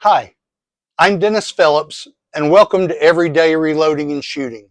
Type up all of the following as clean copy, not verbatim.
Hi, I'm Dennis Phillips, and welcome to Everyday Reloading and Shooting.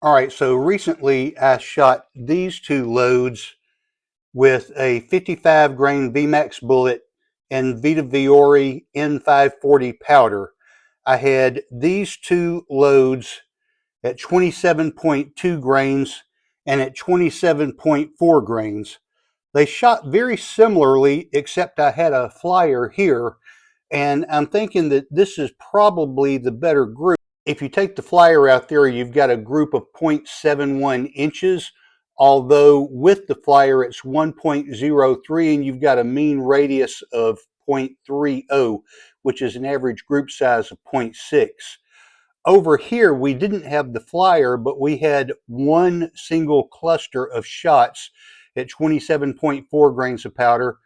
All right, so recently I shot these two loads with a 55 grain VMAX bullet and VihtaVuori N540 powder. I had these two loads at 27.2 grains and at 27.4 grains. They shot very similarly, except I had a flyer here, and I'm thinking that this is probably the better group. If you take the flyer out there, you've got a group of 0.71 inches, although with the flyer it's 1.03, and you've got a mean radius of 0.30, which is an average group size of 0.6. Over here, we didn't have the flyer, but we had one single cluster of shots at 27.4 grains of powder.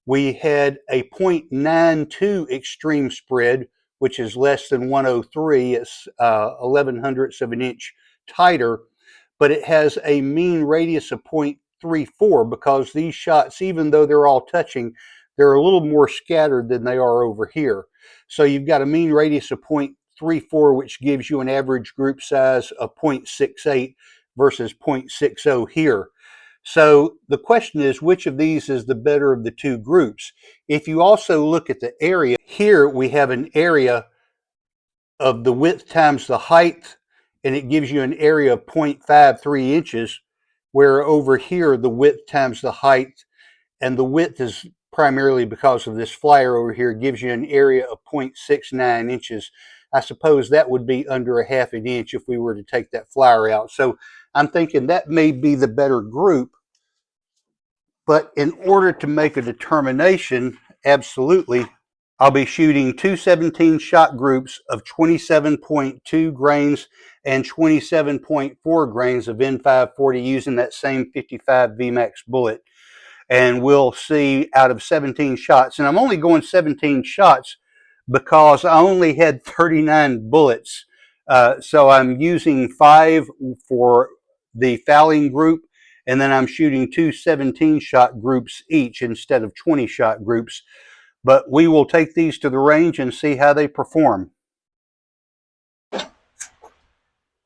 We had a 0.92 extreme spread, which is less than 103. It's 1100ths of an inch tighter, but it has a mean radius of 0.34 because these shots, even though they're all touching, they're a little more scattered than they are over here. So you've got a mean radius of 0.34, which gives you an average group size of 0.68 versus 0.60 here. So the question is, which of these is the better of the two groups? If you also look at the area, here we have an area of the width times the height, and it gives you an area of 0.53 inches, where over here the width times the height, and the width is primarily because of this flyer over here, gives you an area of 0.69 inches. I suppose that would be under a half an inch if we were to take that flyer out. So I'm thinking that may be the better group, but in order to make a determination, absolutely, I'll be shooting two 17 shot groups of 27.2 grains and 27.4 grains of N540 using that same 55 VMAX bullet. And we'll see out of 17 shots, and I'm only going 17 shots because I only had 39 bullets. So I'm using 5 for the fouling group, and then I'm shooting two 17-shot groups each instead of 20-shot groups. But we will take these to the range and see how they perform. All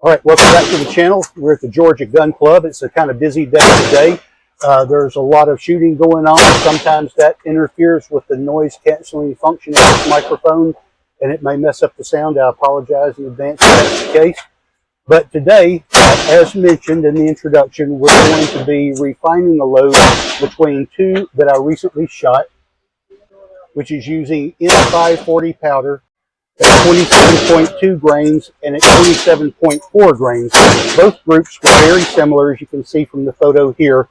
right, welcome back to the channel. We're at the Georgia Gun Club. It's a kind of busy day today. There's a lot of shooting going on. Sometimes that interferes with the noise canceling function of this microphone, and it may mess up the sound. I apologize in advance if that's the case. But today, as mentioned in the introduction, we're going to be refining a load between two that I recently shot, which is using N540 powder at 27.2 grains and at 27.4 grains. Both groups were very similar, as you can see from the photo here.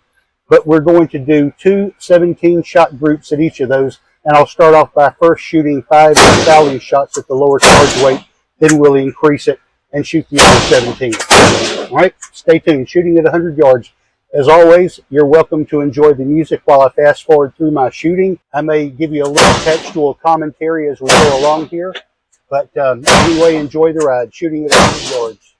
But we're going to do two 17-shot groups at each of those, and I'll start off by first shooting 5 fouling shots at the lower charge weight, then we'll increase it and shoot the other 17. All right, stay tuned. Shooting at 100 yards. As always, you're welcome to enjoy the music while I fast forward through my shooting. I may give you a little textual commentary as we go along here, but anyway, enjoy the ride. Shooting at 100 yards.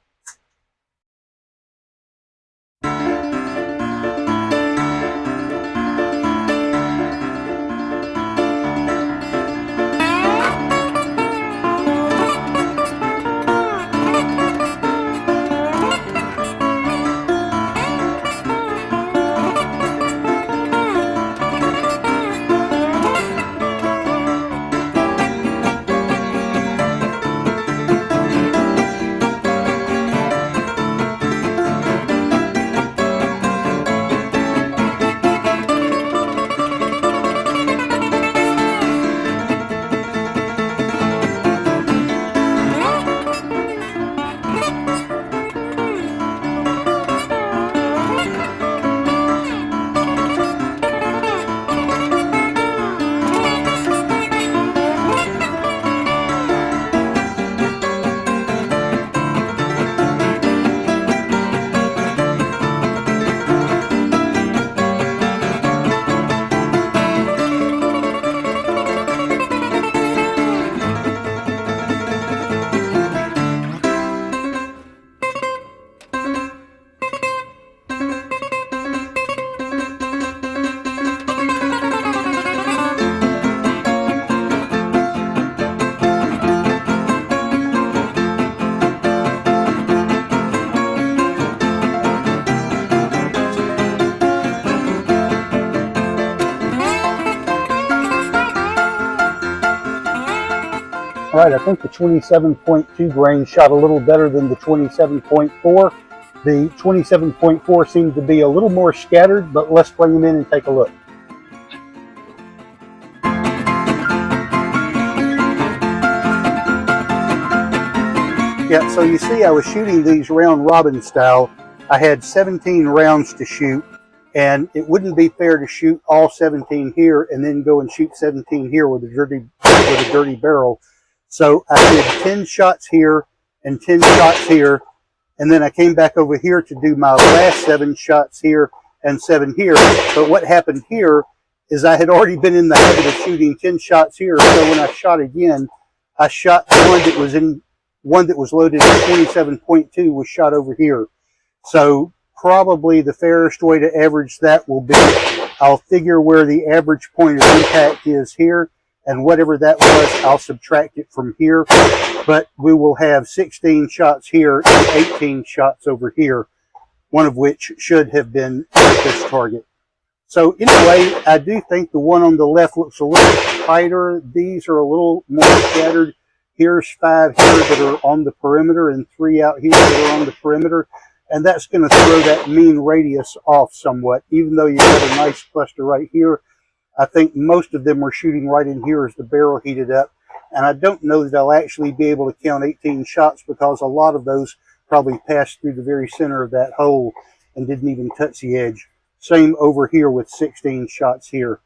All right, I think the 27.2 grain shot a little better than the 27.4. The 27.4 seemed to be a little more scattered, but let's bring them in and take a look. Yeah, so you see I was shooting these round robin style. I had 17 rounds to shoot, and it wouldn't be fair to shoot all 17 here and then go and shoot 17 here with a dirty barrel. So I did 10 shots here and 10 shots here, and then I came back over here to do my last 7 shots here and 7 here. But what happened here is I had already been in the habit of shooting 10 shots here, so when I shot again, I shot one that was loaded at 27.2 was shot over here. So probably the fairest way to average that will be, I'll figure where the average point of impact is here, and whatever that was, I'll subtract it from here. But we will have 16 shots here and 18 shots over here, one of which should have been at this target. So anyway, I do think the one on the left looks a little tighter. These are a little more scattered. Here's 5 here that are on the perimeter and 3 out here that are on the perimeter. And that's going to throw that mean radius off somewhat. Even though you've got a nice cluster right here, I think most of them were shooting right in here as the barrel heated up. And I don't know that I'll actually be able to count 18 shots because a lot of those probably passed through the very center of that hole and didn't even touch the edge. Same over here with 16 shots here.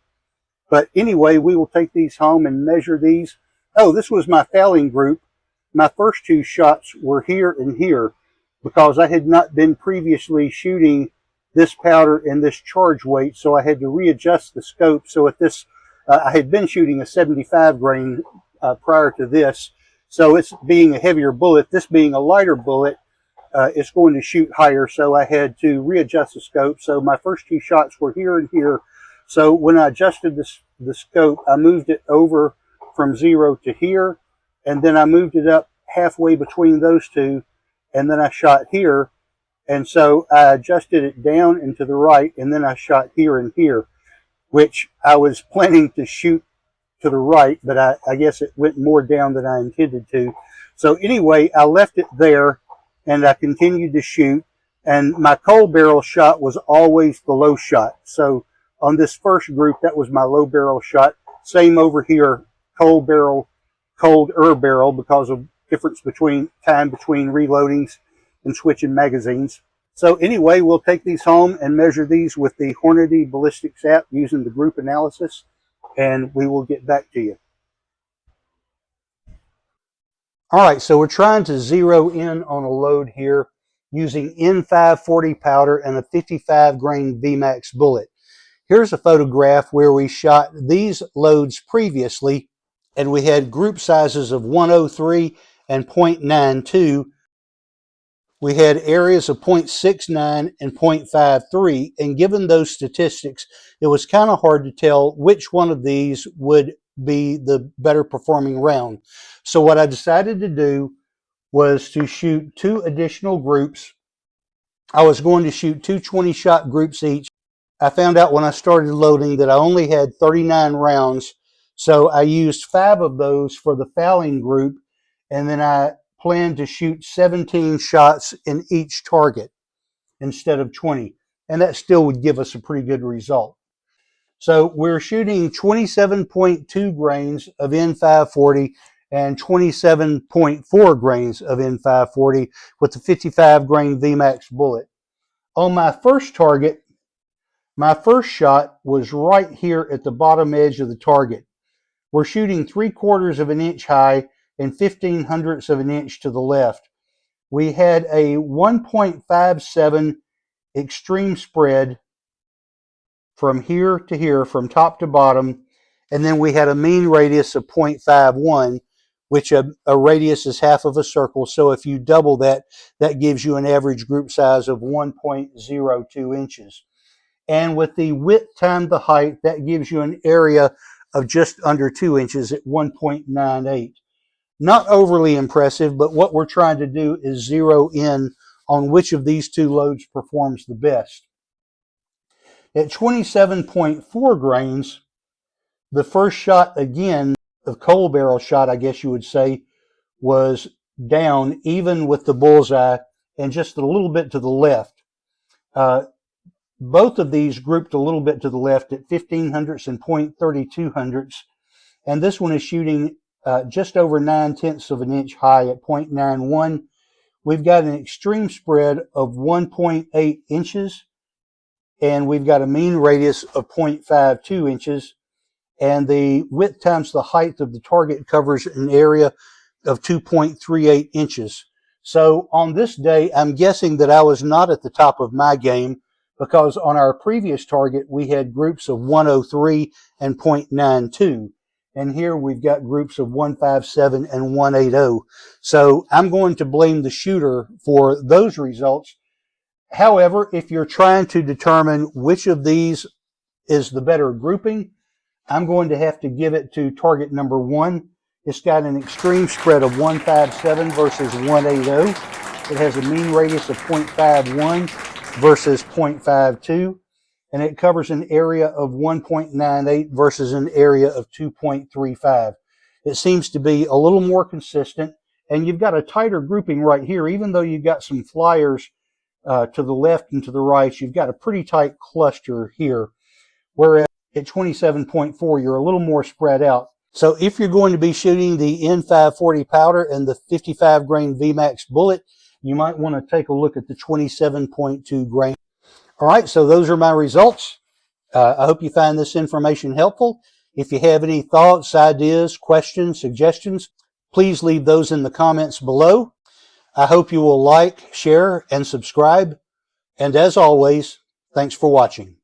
But anyway, we will take these home and measure these. Oh, this was my fouling group. My first 2 shots were here and here because I had not been previously shooting this powder and this charge weight, so I had to readjust the scope. So at this, I had been shooting a 75 grain prior to this, so it's being a heavier bullet. This being a lighter bullet, it's going to shoot higher, so I had to readjust the scope. So my first 2 shots were here and here. So when I adjusted the scope, I moved it over from 0 to here, and then I moved it up halfway between those 2, and then I shot here. And so I adjusted it down and to the right, and then I shot here and here, which I was planning to shoot to the right, but I guess it went more down than I intended to. So anyway, I left it there, and I continued to shoot, and my cold barrel shot was always the low shot. So on this first group, that was my low barrel shot. Same over here, cold barrel, colder barrel, because of difference between time between reloadings and switching magazines. So anyway, we'll take these home and measure these with the Hornady ballistics app using the group analysis, and we will get back to you. All right, so we're trying to zero in on a load here using N540 powder and a 55 grain VMAX bullet. Here's a photograph where we shot these loads previously, and we had group sizes of 103 and 0.92. We had areas of 0.69 and 0.53, and given those statistics, it was kind of hard to tell which one of these would be the better performing round. So what I decided to do was to shoot 2 additional groups. I was going to shoot 2 20-shot groups each. I found out when I started loading that I only had 39 rounds, so I used 5 of those for the fouling group, and then I planned to shoot 17 shots in each target instead of 20, and that still would give us a pretty good result. So we're shooting 27.2 grains of N540 and 27.4 grains of N540 with the 55 grain VMAX bullet. On my first target, my first shot was right here at the bottom edge of the target. We're shooting 3/4 of an inch high and 15/100 of an inch to the left. We had a 1.57 extreme spread from here to here, from top to bottom, and then we had a mean radius of 0.51, which a radius is half of a circle, so if you double that, that gives you an average group size of 1.02 inches. And with the width times the height, that gives you an area of just under 2 inches at 1.98. Not overly impressive, but what we're trying to do is zero in on which of these 2 loads performs the best. At 27.4 grains, the first shot again, the cold barrel shot, I guess you would say, was down even with the bullseye and just a little bit to the left. Both of these grouped a little bit to the left at 1500ths and 0.3200ths. And this one is shooting just over 9/10 of an inch high at 0.91. We've got an extreme spread of 1.8 inches, and we've got a mean radius of 0.52 inches. And the width times the height of the target covers an area of 2.38 inches. So on this day, I'm guessing that I was not at the top of my game, because on our previous target, we had groups of 103 and 0.92. And here we've got groups of 157 and 180. So I'm going to blame the shooter for those results. However, if you're trying to determine which of these is the better grouping, I'm going to have to give it to target number 1. It's got an extreme spread of 157 versus 180. It has a mean radius of 0.51 versus 0.52, and it covers an area of 1.98 versus an area of 2.35. It seems to be a little more consistent, and you've got a tighter grouping right here. Even though you've got some flyers to the left and to the right, you've got a pretty tight cluster here, whereas at 27.4, you're a little more spread out. So if you're going to be shooting the N540 powder and the 55 grain VMAX bullet, you might want to take a look at the 27.2 grain. All right, so those are my results. I hope you find this information helpful. If you have any thoughts, ideas, questions, suggestions, please leave those in the comments below. I hope you will like, share, and subscribe. And as always, thanks for watching.